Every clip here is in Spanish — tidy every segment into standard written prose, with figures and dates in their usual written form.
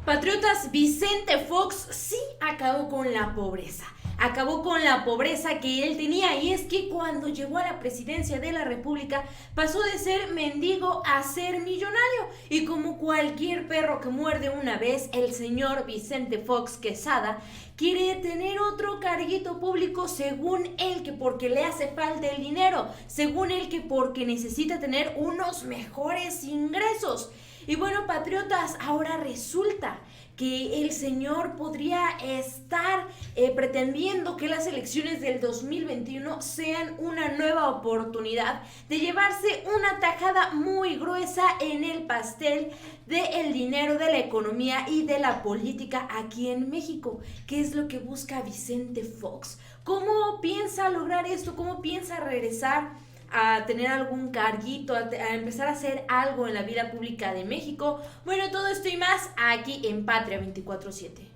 Patriotas, Vicente Fox sí acabó con la pobreza. Acabó con la pobreza que él tenía, y es que cuando llegó a la presidencia de la República pasó de ser mendigo a ser millonario, y como cualquier perro que muerde una vez, el señor Vicente Fox Quesada quiere tener otro carguito público, según él que porque le hace falta el dinero, según él que porque necesita tener unos mejores ingresos. Y bueno, patriotas, ahora resulta que el señor podría estar pretendiendo que las elecciones del 2021 sean una nueva oportunidad de llevarse una tajada muy gruesa en el pastel del dinero, de la economía y de la política aquí en México. ¿Qué es lo que busca Vicente Fox? ¿Cómo piensa lograr esto? ¿Cómo piensa regresar a tener algún carguito, a empezar a hacer algo en la vida pública de México? Bueno, todo esto y más aquí en Patria 24/7.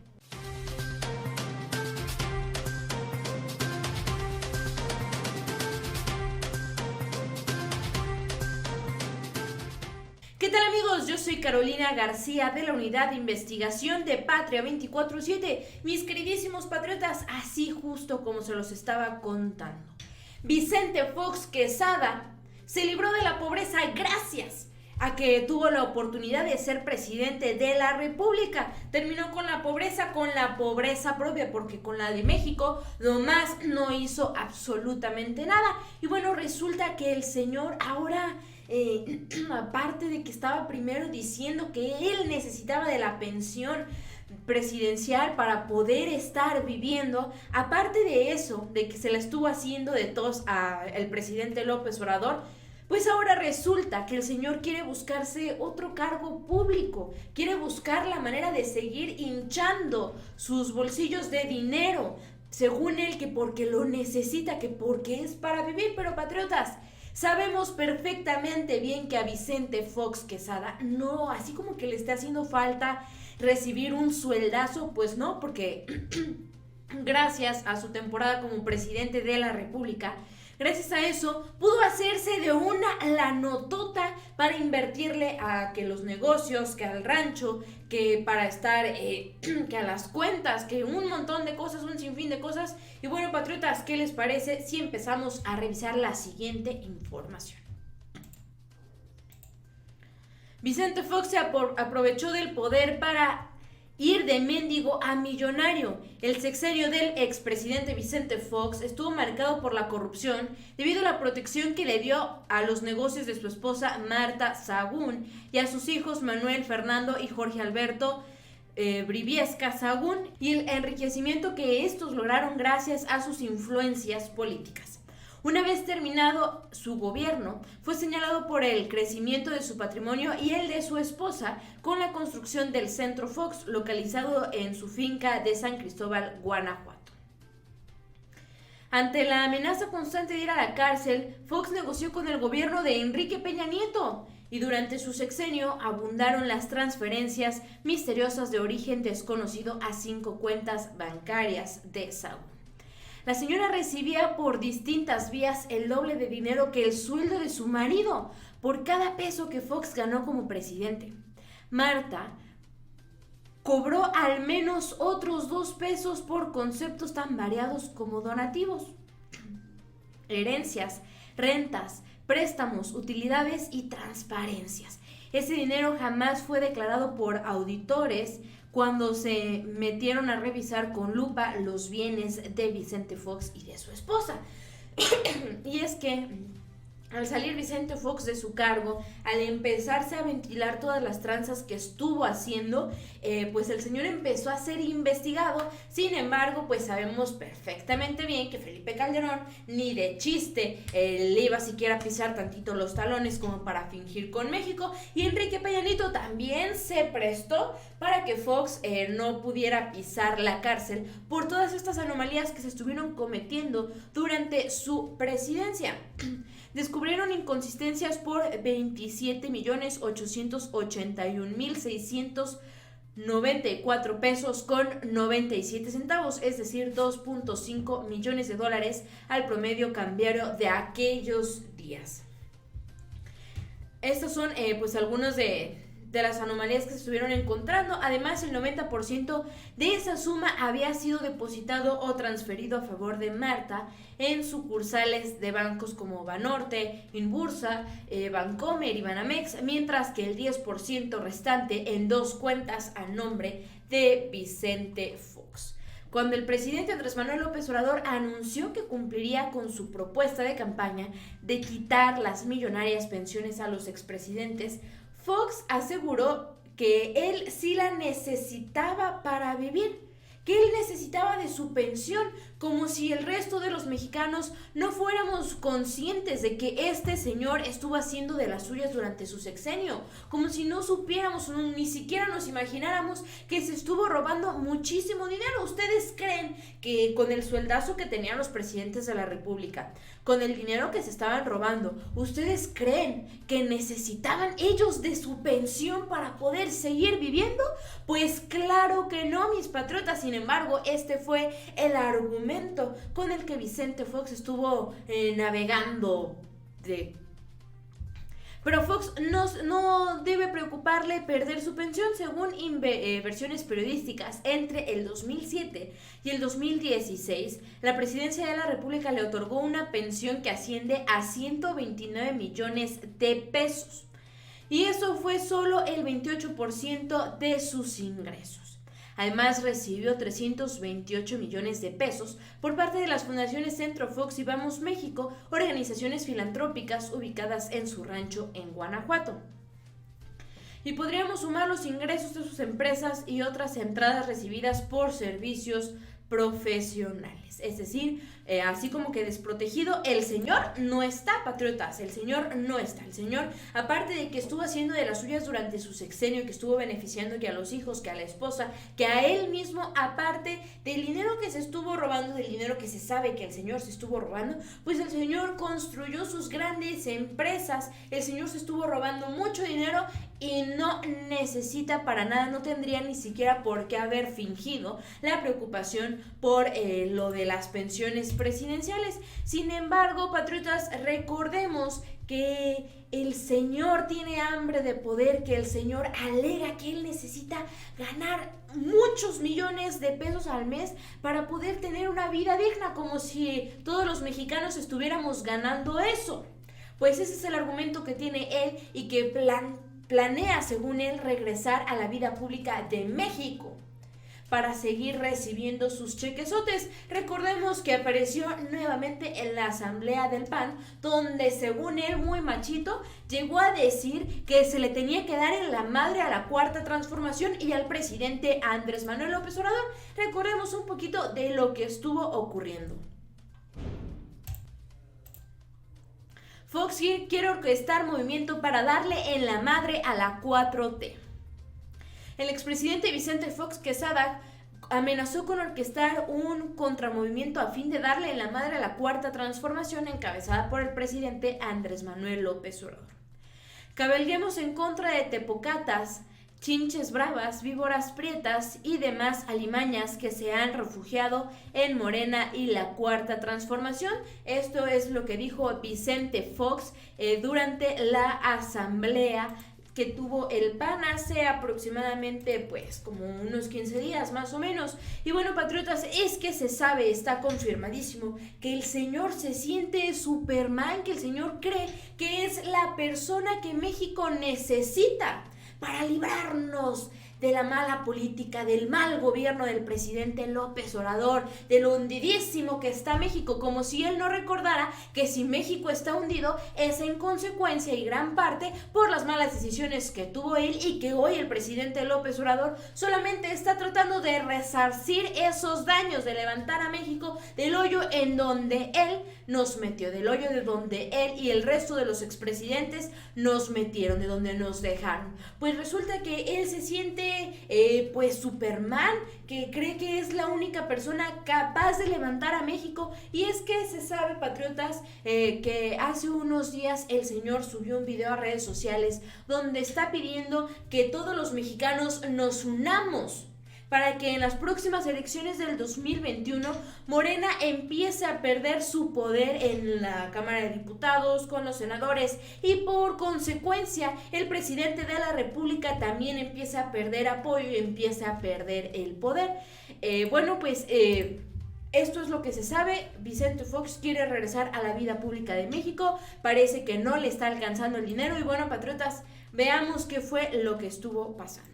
¿Qué tal, amigos? Yo soy Carolina García de la Unidad de Investigación de Patria 24/7. Mis queridísimos patriotas, así justo como se los estaba contando, Vicente Fox Quesada se libró de la pobreza gracias a que tuvo la oportunidad de ser presidente de la República. Terminó con la pobreza propia, porque con la de México nomás no hizo absolutamente nada. Y bueno, resulta que el señor ahora, aparte de que estaba primero diciendo que él necesitaba de la pensión presidencial para poder estar viviendo, aparte de eso, de que se la estuvo haciendo de tos al presidente López Obrador, pues ahora resulta que el señor quiere buscarse otro cargo público, quiere buscar la manera de seguir hinchando sus bolsillos de dinero, según él que porque lo necesita, que porque es para vivir. Pero patriotas, sabemos perfectamente bien que a Vicente Fox Quesada no, así como que le está haciendo falta recibir un sueldazo, pues no, porque gracias a su temporada como presidente de la República, gracias a eso pudo hacerse de una lanotota para invertirle a que los negocios, que al rancho, que para estar, que a las cuentas, que un montón de cosas, un sinfín de cosas. Y bueno, patriotas, ¿qué les parece si empezamos a revisar la siguiente información? Vicente Fox se aprovechó del poder para ir de mendigo a millonario. El sexenio del expresidente Vicente Fox estuvo marcado por la corrupción debido a la protección que le dio a los negocios de su esposa Marta Sahagún y a sus hijos Manuel, Fernando y Jorge Alberto Briviesca Sahagún, y el enriquecimiento que estos lograron gracias a sus influencias políticas. Una vez terminado su gobierno, fue señalado por el crecimiento de su patrimonio y el de su esposa con la construcción del Centro Fox, localizado en su finca de San Cristóbal, Guanajuato. Ante la amenaza constante de ir a la cárcel, Fox negoció con el gobierno de Enrique Peña Nieto, y durante su sexenio abundaron las transferencias misteriosas de origen desconocido a 5 cuentas bancarias de Sahagún. La señora recibía por distintas vías el doble de dinero que el sueldo de su marido por cada peso que Fox ganó como presidente. Marta cobró al menos otros 2 pesos por conceptos tan variados como donativos, herencias, rentas, préstamos, utilidades y transparencias. Ese dinero jamás fue declarado por auditores cuando se metieron a revisar con lupa los bienes de Vicente Fox y de su esposa. Y es que al salir Vicente Fox de su cargo, al empezarse a ventilar todas las tranzas que estuvo haciendo, pues el señor empezó a ser investigado. Sin embargo, pues sabemos perfectamente bien que Felipe Calderón ni de chiste le iba siquiera a pisar tantito los talones como para fingir con México, y Enrique Peña Nieto también se prestó para que Fox no pudiera pisar la cárcel por todas estas anomalías que se estuvieron cometiendo durante su presidencia. Descubrieron inconsistencias por 27.881.694 pesos con 97 centavos, es decir, 2.5 millones de dólares al promedio cambiario de aquellos días. Estos son pues algunos de de las anomalías que se estuvieron encontrando. Además, el 90% de esa suma había sido depositado o transferido a favor de Marta en sucursales de bancos como Banorte, Inbursa, Bancomer y Banamex, mientras que el 10% restante en 2 cuentas a nombre de Vicente Fox. Cuando el presidente Andrés Manuel López Obrador anunció que cumpliría con su propuesta de campaña de quitar las millonarias pensiones a los expresidentes, Fox aseguró que él sí la necesitaba para vivir, que él necesitaba de su pensión, como si el resto de los mexicanos no fuéramos conscientes de que este señor estuvo haciendo de las suyas durante su sexenio, como si no supiéramos, ni siquiera nos imagináramos que se estuvo robando muchísimo dinero. ¿Ustedes creen que con el sueldazo que tenían los presidentes de la República, con el dinero que se estaban robando, ustedes creen que necesitaban ellos de su pensión para poder seguir viviendo? Pues claro que no, mis patriotas. Sin embargo, este fue el argumento con el que Vicente Fox estuvo navegando. Pero Fox no debe preocuparle perder su pensión. Según versiones periodísticas, entre el 2007 y el 2016, la presidencia de la República le otorgó una pensión que asciende a 129 millones de pesos. Y eso fue solo el 28% de sus ingresos. Además, recibió 328 millones de pesos por parte de las fundaciones Centro Fox y Vamos México, organizaciones filantrópicas ubicadas en su rancho en Guanajuato. Y podríamos sumar los ingresos de sus empresas y otras entradas recibidas por servicios profesionales. Es decir, así como que desprotegido, el señor no está, patriotas, el señor no está. El señor, aparte de que estuvo haciendo de las suyas durante su sexenio, que estuvo beneficiando que a los hijos, que a la esposa, que a él mismo, aparte del dinero que se estuvo robando, del dinero que se sabe que el señor se estuvo robando, pues el señor construyó sus grandes empresas, el señor se estuvo robando mucho dinero y no necesita para nada, no tendría ni siquiera por qué haber fingido la preocupación por lo de las pensiones presidenciales. Sin embargo, patriotas, recordemos que el señor tiene hambre de poder, que el señor alega que él necesita ganar muchos millones de pesos al mes para poder tener una vida digna, como si todos los mexicanos estuviéramos ganando eso. Pues ese es el argumento que tiene él y que planea, según él, regresar a la vida pública de México para seguir recibiendo sus chequesotes. Recordemos que apareció nuevamente en la asamblea del PAN, donde según él, muy machito, llegó a decir que se le tenía que dar en la madre a la Cuarta Transformación y al presidente Andrés Manuel López Obrador. Recordemos un poquito de lo que estuvo ocurriendo. Fox quiere orquestar movimiento para darle en la madre a la 4T. El expresidente Vicente Fox Quesada amenazó con orquestar un contramovimiento a fin de darle en la madre a la Cuarta Transformación encabezada por el presidente Andrés Manuel López Obrador. Cabalguemos en contra de tepocatas, chinches bravas, víboras prietas y demás alimañas que se han refugiado en Morena y la Cuarta Transformación. Esto es lo que dijo Vicente Fox durante la asamblea que tuvo el PAN hace aproximadamente pues como unos 15 días más o menos. Y bueno, patriotas, es que se sabe, está confirmadísimo que el señor se siente Superman, que el señor cree que es la persona que México necesita para librarnos de la mala política, del mal gobierno del presidente López Obrador, de lo hundidísimo que está México, como si él no recordara que si México está hundido es en consecuencia y gran parte por las malas decisiones que tuvo él y que hoy el presidente López Obrador solamente está tratando de resarcir esos daños, de levantar a México del hoyo en donde él nos metió, del hoyo de donde él y el resto de los expresidentes nos metieron, de donde nos dejaron. Pues resulta que él se siente pues Superman, que cree que es la única persona capaz de levantar a México. Y es que se sabe, patriotas, que hace unos días el señor subió un video a redes sociales donde está pidiendo que todos los mexicanos nos unamos para que en las próximas elecciones del 2021 Morena empiece a perder su poder en la Cámara de Diputados, con los senadores, y por consecuencia el presidente de la República también empieza a perder apoyo y empieza a perder el poder. Esto es lo que se sabe. Vicente Fox quiere regresar a la vida pública de México. Parece que no le está alcanzando el dinero. Y bueno, patriotas, veamos qué fue lo que estuvo pasando.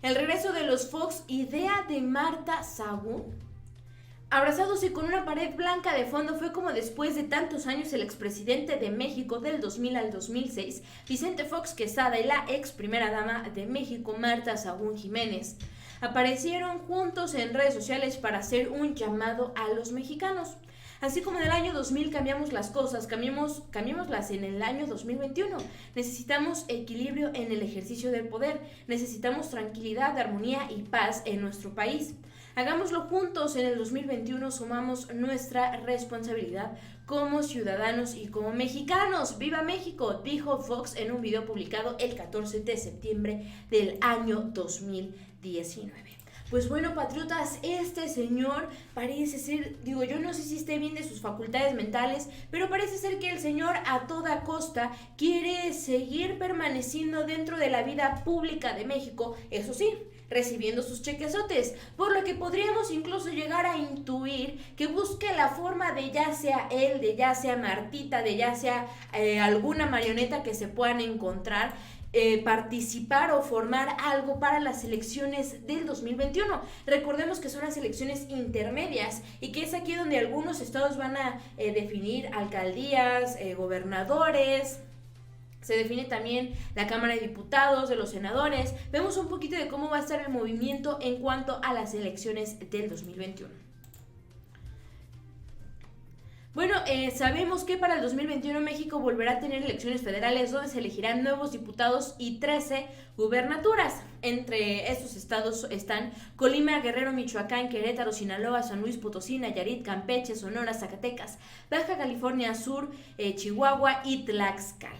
El regreso de los Fox, idea de Marta Sagún. Abrazados y con una pared blanca de fondo, fue como después de tantos años el expresidente de México del 2000 al 2006, Vicente Fox Quesada, y la ex primera dama de México, Marta Sagún Jiménez, aparecieron juntos en redes sociales para hacer un llamado a los mexicanos. Así como en el año 2000 cambiamos las cosas, cambiémoslas en el año 2021. Necesitamos equilibrio en el ejercicio del poder, necesitamos tranquilidad, armonía y paz en nuestro país. Hagámoslo juntos en el 2021, sumamos nuestra responsabilidad como ciudadanos y como mexicanos. ¡Viva México!, dijo Fox en un video publicado el 14 de septiembre del año 2019. Pues bueno, patriotas, este señor parece ser, yo no sé si esté bien de sus facultades mentales, pero parece ser que el señor a toda costa quiere seguir permaneciendo dentro de la vida pública de México, eso sí, recibiendo sus chequezotes, por lo que podríamos incluso llegar a intuir que busque la forma de, ya sea él, de ya sea Martita, de ya sea alguna marioneta que se puedan encontrar, participar o formar algo para las elecciones del 2021. Recordemos que son las elecciones intermedias y que es aquí donde algunos estados van a definir alcaldías, gobernadores. Se define también la Cámara de Diputados, de los senadores. Vemos un poquito de cómo va a estar el movimiento en cuanto a las elecciones del 2021. Bueno, sabemos que para el 2021 México volverá a tener elecciones federales donde se elegirán nuevos diputados y 13 gubernaturas. Entre estos estados están Colima, Guerrero, Michoacán, Querétaro, Sinaloa, San Luis Potosí, Nayarit, Campeche, Sonora, Zacatecas, Baja California Sur, Chihuahua y Tlaxcala.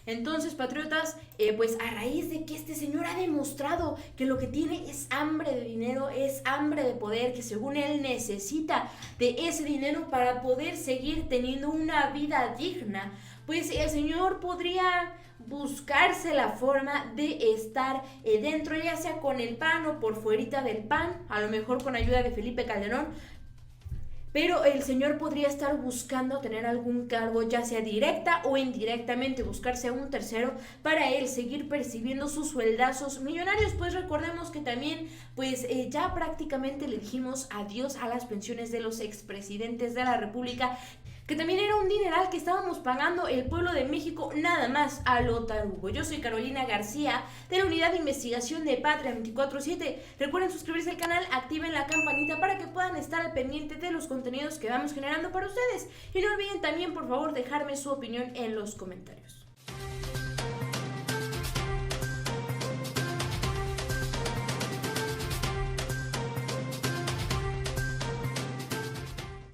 Entonces, patriotas, pues a raíz de que este señor ha demostrado que lo que tiene es hambre de dinero, es hambre de poder, que según él necesita de ese dinero para poder seguir teniendo una vida digna, pues el señor podría buscarse la forma de estar dentro, ya sea con el PAN o por fuerita del PAN, a lo mejor con ayuda de Felipe Calderón. Pero el señor podría estar buscando tener algún cargo, ya sea directa o indirectamente, buscarse a un tercero para él seguir percibiendo sus sueldazos millonarios. Pues recordemos que también, ya prácticamente le dijimos adiós a las pensiones de los expresidentes de la República, que también era un dineral que estábamos pagando el pueblo de México nada más a lo tarugo. Yo soy Carolina García, de la Unidad de Investigación de Patria 24/7. Recuerden suscribirse al canal, activen la campanita para que puedan estar al pendiente de los contenidos que vamos generando para ustedes. Y no olviden también, por favor, dejarme su opinión en los comentarios.